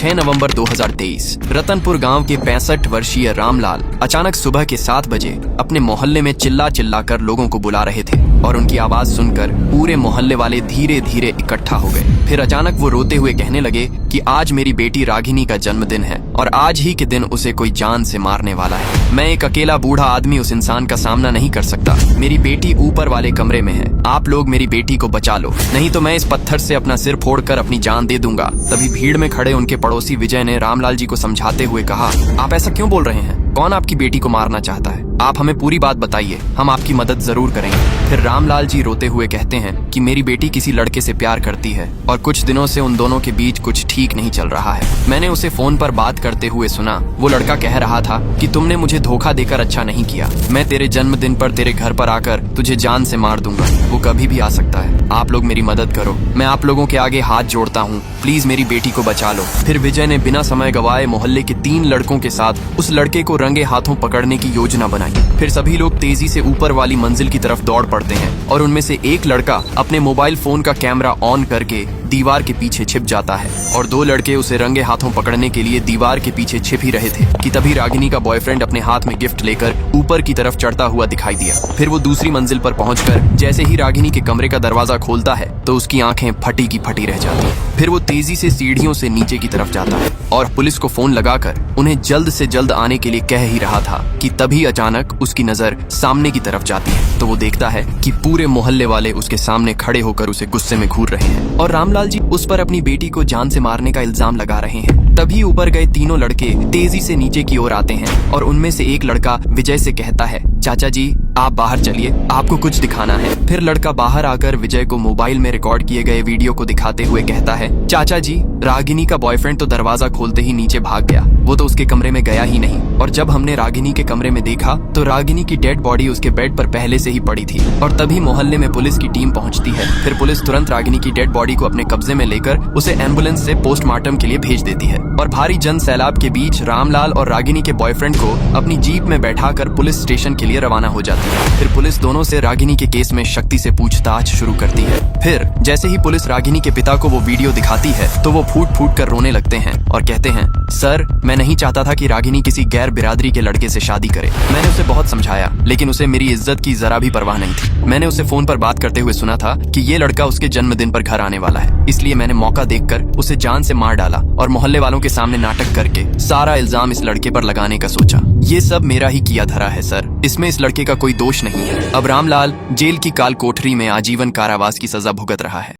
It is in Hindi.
6 नवंबर 2023 रतनपुर गांव के 65 वर्षीय रामलाल अचानक सुबह के 7 बजे अपने मोहल्ले में चिल्ला चिल्ला कर लोगों को बुला रहे थे और उनकी आवाज सुनकर पूरे मोहल्ले वाले धीरे धीरे इकट्ठा हो गए। फिर अचानक वो रोते हुए कहने लगे कि आज मेरी बेटी रागिनी का जन्मदिन है और आज ही के दिन उसे कोई जान से मारने वाला है। मैं एक अकेला बूढ़ा आदमी उस इंसान का सामना नहीं कर सकता। मेरी बेटी ऊपर वाले कमरे में है, आप लोग मेरी बेटी को बचा लो, नहीं तो मैं इस पत्थर से अपना सिर फोड़कर अपनी जान दे दूंगा। तभी भीड़ में खड़े उनके पड़ोसी विजय ने रामलाल जी को समझाते हुए कहा, आप ऐसा क्यों बोल रहे हैं? कौन आपकी बेटी को मारना चाहता है? आप हमें पूरी बात बताइए, हम आपकी मदद जरूर करेंगे। फिर रामलाल जी रोते हुए कहते हैं कि मेरी बेटी किसी लड़के से प्यार करती है और कुछ दिनों से उन दोनों के बीच कुछ ठीक नहीं चल रहा है। मैंने उसे फोन पर बात करते हुए सुना। वो लड़का कह रहा था कि तुमने मुझे धोखा देकर अच्छा नहीं किया, मैं तेरे जन्मदिन पर तेरे घर पर आकर तुझे जान से मार दूंगा। वो कभी भी आ सकता है, आप लोग मेरी मदद करो, मैं आप लोगों के आगे हाथ जोड़ता हूँ, प्लीज मेरी बेटी को बचा लो। फिर विजय ने बिना समय गवाए मोहल्ले के 3 लड़कों के साथ उस लड़के को रंगे हाथों पकड़ने की योजना बनाई। फिर सभी लोग तेजी से ऊपर वाली मंजिल की तरफ दौड़ पड़ते हैं और उनमें से एक लड़का अपने मोबाइल फोन का कैमरा ऑन करके दीवार के पीछे छिप जाता है और 2 लड़के उसे रंगे हाथों पकड़ने के लिए दीवार के पीछे छिप ही रहे थे कि तभी रागिनी का बॉयफ्रेंड अपने हाथ में गिफ्ट लेकर ऊपर की तरफ चढ़ता हुआ दिखाई दिया। फिर वो दूसरी मंजिल पर पहुंचकर जैसे ही रागिनी के कमरे का दरवाजा खोलता है तो उसकी आंखें फटी की फटी रह जाती हैं। फिर वो तेजी से सीढ़ियों से नीचे की तरफ जाता है और पुलिस को फोन लगाकर उन्हें जल्द से जल्द आने के लिए कह ही रहा था कि तभी अचानक उसकी नजर सामने की तरफ जाती है तो वो देखता है कि पूरे मोहल्ले वाले उसके सामने खड़े होकर उसे गुस्से में घूर रहे हैं और रामलाल जी उस पर अपनी बेटी को जान से मारने का इल्जाम लगा रहे हैं। तभी ऊपर गए तीनों लड़के तेजी से नीचे की ओर आते हैं और उनमें से एक लड़का विजय से कहता है, चाचा जी आप बाहर चलिए, आपको कुछ दिखाना है। फिर लड़का बाहर आकर विजय को मोबाइल में रिकॉर्ड किए गए वीडियो को दिखाते हुए कहता है, चाचा जी रागिनी का बॉयफ्रेंड तो दरवाजा खोलते ही नीचे भाग गया, वो तो उसके कमरे में गया ही नहीं और जब हमने रागिनी के कमरे में देखा तो रागिनी की डेड बॉडी उसके बेड पर पहले से ही पड़ी थी और तभी मोहल्ले में पुलिस की टीम पहुंचती है। फिर पुलिस तुरंत रागिनी की डेड बॉडी को अपने कब्जे में लेकर उसे एम्बुलेंस से पोस्टमार्टम के लिए भेज देती है और भारी जन सैलाब के बीच रामलाल और रागिनी के बॉयफ्रेंड को अपनी जीप में बैठाकर पुलिस स्टेशन के लिए रवाना हो जाती है। फिर पुलिस दोनों से रागिनी के केस में शक्ति से पूछताछ शुरू करती है। फिर जैसे ही पुलिस रागिनी के पिता को वो वीडियो दिखाती है तो वो फूट फूट कर रोने लगते हैं और कहते हैं, सर मैं नहीं चाहता था कि रागिनी किसी गैर बिरादरी के लड़के से शादी करे। मैंने उसे बहुत समझाया लेकिन उसे मेरी इज्जत की जरा भी परवाह नहीं थी। मैंने उसे फोन पर बात करते हुए सुना था कि ये लड़का उसके जन्मदिन पर घर आने वाला है, इसलिए मैंने मौका देखकर उसे जान से मार डाला और मोहल्ले वालों के सामने नाटक करके सारा इल्जाम इस लड़के पर लगाने का सोचा। ये सब मेरा ही किया धरा है सर, इसमें इस लड़के का कोई दोष नहीं है। अब रामलाल जेल की काल कोठरी में आजीवन कारावास की सजा भुगत रहा है।